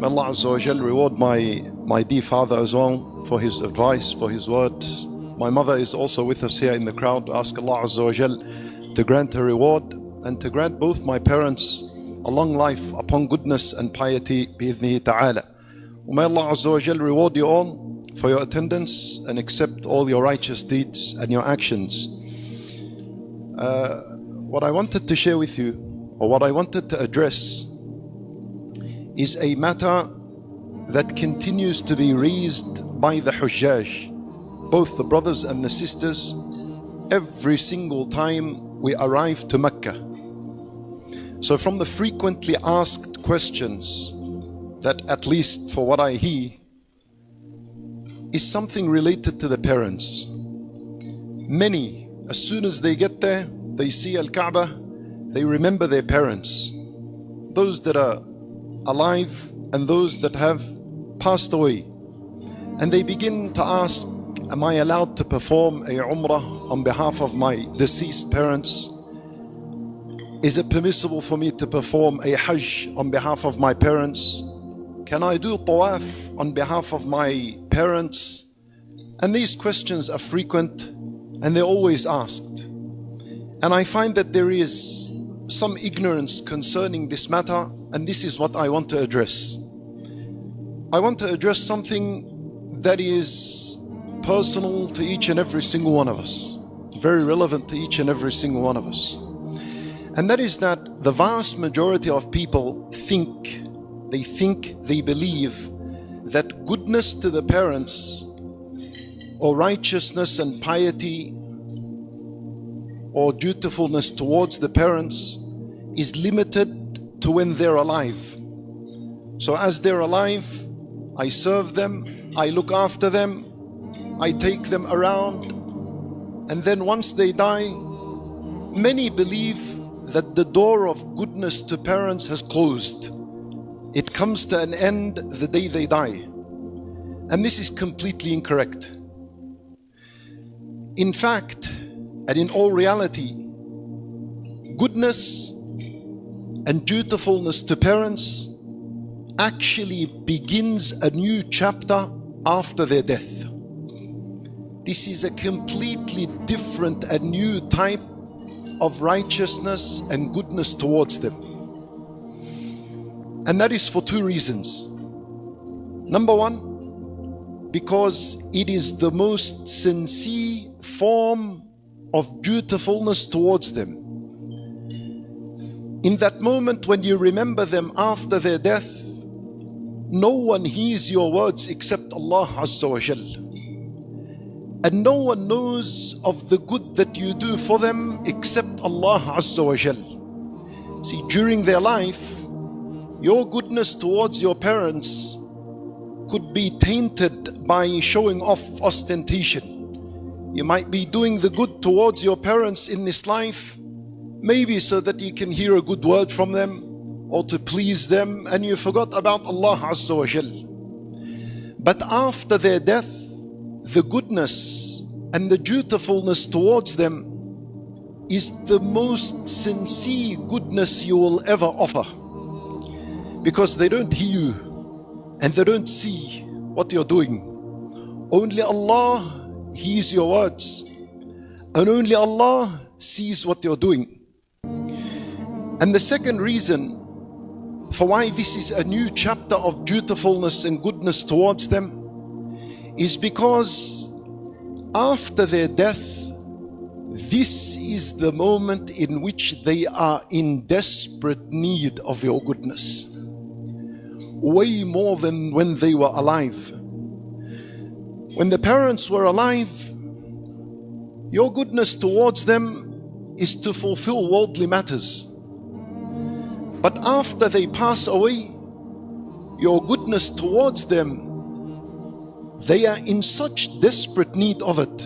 May Allah Azza wa Jal reward my dear father as well for his advice, for his words. My mother is also with us here in the crowd. Ask Allah Azza wa Jal to grant her reward and to grant both my parents a long life upon goodness and piety bi-idhnihi ta'ala. May Allah Azza wa Jal reward you all for your attendance and accept all your righteous deeds and your actions. What I wanted to share with you, or what I wanted to address, is a matter that continues to be raised by the Hujjaj, both the brothers and the sisters, every single time we arrive to Mecca. So from the frequently asked questions, that at least for what I hear, is something related to the parents. Many, as soon as they get there, they see Al-Kaaba, they remember their parents, those that are alive and those that have passed away, and they begin to ask, am I allowed to perform a Umrah on behalf of my deceased parents? Is it permissible for me to perform a Hajj on behalf of my parents? Can I do Tawaf on behalf of my parents? And these questions are frequent and they're always asked. And I find that there is some ignorance concerning this matter, and this is what I want to address. I want to address something that is personal to each and every single one of us, very relevant to each and every single one of us. And that is that the vast majority of people they believe that goodness to the parents, or righteousness and piety, or dutifulness towards the parents is limited to when they're alive. So as they're alive, I serve them, I look after them, I take them around, and then once they die, many believe that the door of goodness to parents has closed. It comes to an end the day they die. And this is completely incorrect. In fact, and in all reality, goodness and dutifulness to parents actually begins a new chapter after their death. This is a completely different and new type of righteousness and goodness towards them. And that is for two reasons. Number one, because it is the most sincere form of dutifulness towards them. In that moment when you remember them after their death, no one hears your words except Allah Azza wa Jal. And no one knows of the good that you do for them except Allah Azza wa Jal. See, during their life, your goodness towards your parents could be tainted by showing off, ostentation. You might be doing the good towards your parents in this life, maybe so that you can hear a good word from them or to please them, and you forgot about Allah Azza wa Jal. But after their death, the goodness and the dutifulness towards them is the most sincere goodness you will ever offer, because they don't hear you and they don't see what you're doing. Only Allah hears your words, and only Allah sees what you're doing. And the second reason for why this is a new chapter of dutifulness and goodness towards them is because after their death, this is the moment in which they are in desperate need of your goodness, way more than when they were alive. When the parents were alive, your goodness towards them is to fulfill worldly matters. But after they pass away, your goodness towards them, they are in such desperate need of it.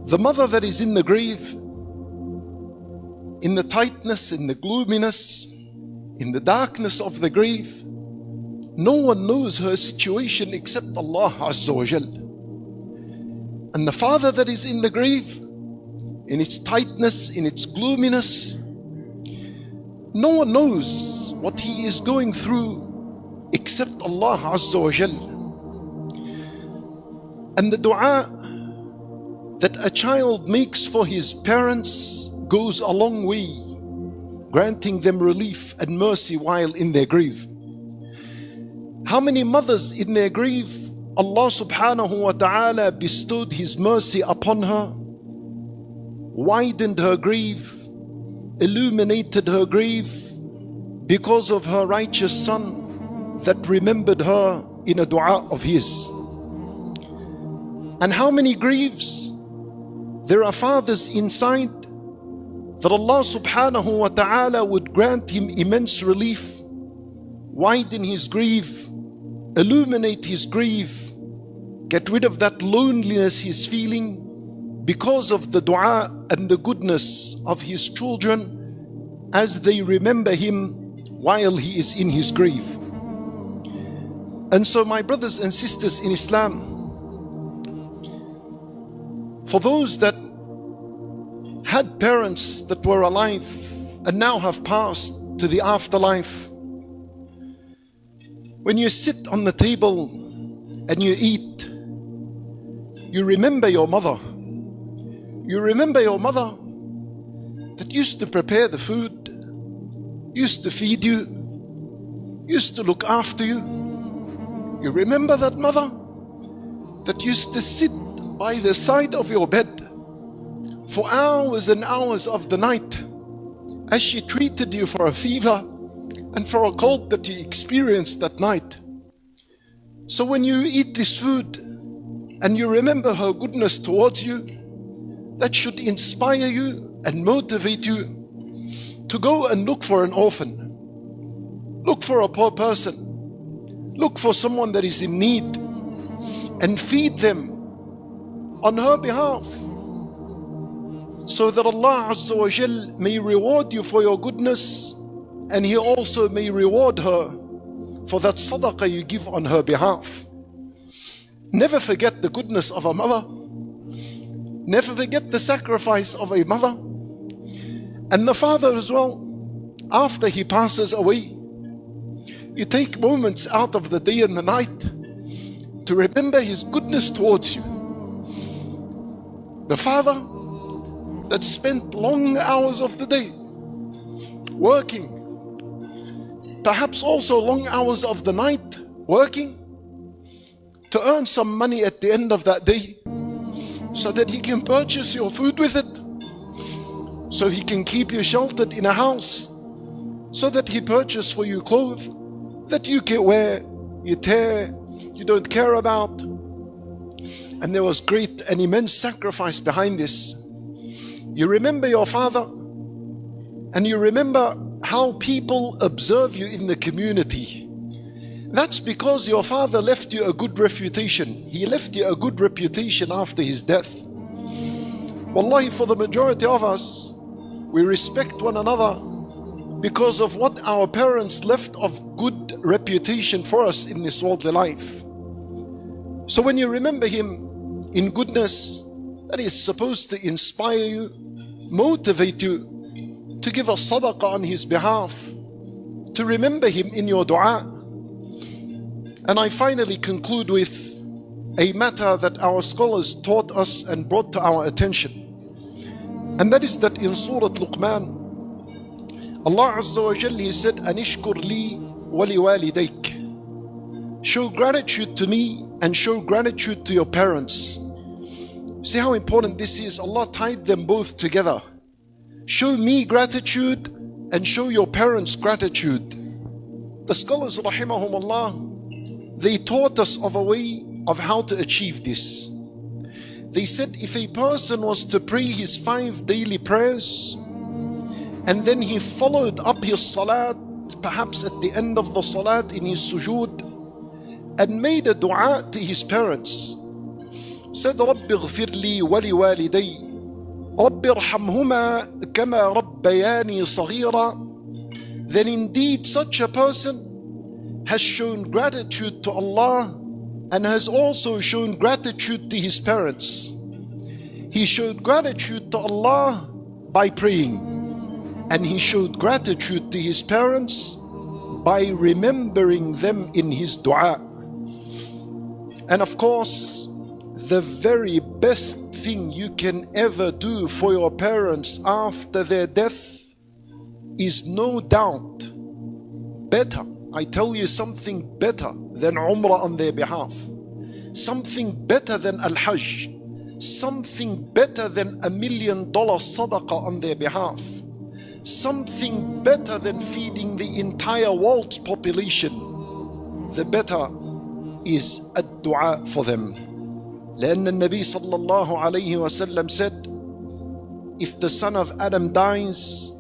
The mother that is in the grave, in the tightness, in the gloominess, in the darkness of the grave, no one knows her situation except Allah Azza wa Jal. And the father that is in the grave, in its tightness, in its gloominess, no one knows what he is going through except Allah Azza wa Jal. And the dua that a child makes for his parents goes a long way, granting them relief and mercy while in their grief. How many mothers in their grief, Allah subhanahu wa ta'ala bestowed His mercy upon her, widened her grief, illuminated her grief because of her righteous son that remembered her in a dua of his. And how many griefs there are fathers inside that Allah subhanahu wa ta'ala would grant him immense relief, widen his grief, illuminate his grief, get rid of that loneliness he's feeling because of the dua and the goodness of his children as they remember him while he is in his grief. And so, my brothers and sisters in Islam, for those that had parents that were alive and now have passed to the afterlife, when you sit on the table and you eat, you remember your mother. You remember your mother that used to prepare the food, used to feed you, used to look after you. You remember that mother that used to sit by the side of your bed for hours and hours of the night as she treated you for a fever and for a cold that you experienced that night. So when you eat this food and you remember her goodness towards you, that should inspire you and motivate you to go and look for an orphan, look for a poor person, look for someone that is in need, and feed them on her behalf, so that Allah Azza wa Jal may reward you for your goodness, and He also may reward her for that sadaqah you give on her behalf. Never forget the goodness of a mother. Never forget the sacrifice of a mother. And the father as well, after he passes away, you take moments out of the day and the night to remember his goodness towards you. The father that spent long hours of the day working, perhaps also long hours of the night working to earn some money at the end of that day so that he can purchase your food with it, so he can keep you sheltered in a house, so that he purchased for you clothes that you can wear, you tear, you don't care about. And there was great and immense sacrifice behind this. You remember your father, and you remember how people observe you in the community. That's because your father left you a good reputation. He left you a good reputation after his death. Wallahi, for the majority of us, we respect one another because of what our parents left of good reputation for us in this worldly life. So when you remember him in goodness, that is supposed to inspire you, motivate you to give a sadaqah on his behalf, to remember him in your dua. And I finally conclude with a matter that our scholars taught us and brought to our attention. And that is that in Surah Luqman, Allah Azza wa Jalla, He said, Anishkur li wali walidayk. Show gratitude to me and show gratitude to your parents. See how important this is? Allah tied them both together. Show me gratitude and show your parents gratitude. The scholars, rahimahumullah, they taught us of a way of how to achieve this. They said if a person was to pray his 5 daily prayers and then he followed up his salat, perhaps at the end of the salat in his sujood, and made a dua to his parents, said رَبِّ اغْفِرْ لِي وَلِوَالِدَيْ رَبِّ ارْحَمْهُمَا كَمَا رَبَّيَانِي صَغِيرًا, then indeed such a person has shown gratitude to Allah and has also shown gratitude to his parents. He showed gratitude to Allah by praying, and he showed gratitude to his parents by remembering them in his dua. And of course, the very best thing you can ever do for your parents after their death is no doubt better. I tell you, something better than Umrah on their behalf, something better than Al-Hajj, something better than $1 million sadaqah on their behalf, something better than feeding the entire world's population. The better is a dua for them. لأن النبي صلى الله عليه وسلم said, if the son of Adam dies,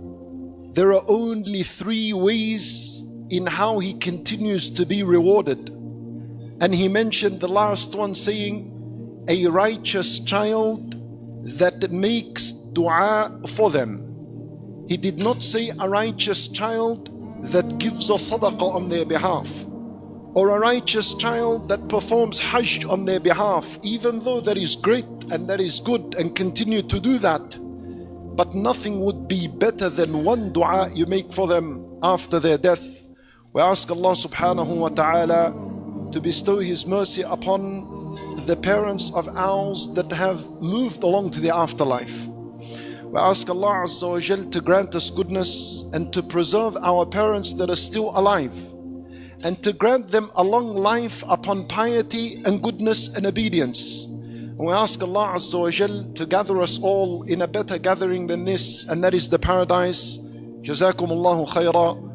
there are only 3 ways in how he continues to be rewarded. And he mentioned the last one, saying, a righteous child that makes dua for them. He did not say a righteous child that gives a sadaqah on their behalf, or a righteous child that performs hajj on their behalf, even though that is great and that is good, and continue to do that. But nothing would be better than one dua you make for them after their death. We ask Allah subhanahu wa ta'ala to bestow His mercy upon the parents of ours that have moved along to the afterlife. We ask Allah Azza wa Jal to grant us goodness and to preserve our parents that are still alive, and to grant them a long life upon piety and goodness and obedience. And we ask Allah Azza wa Jal to gather us all in a better gathering than this, and that is the paradise. Jazakumullahu khaira.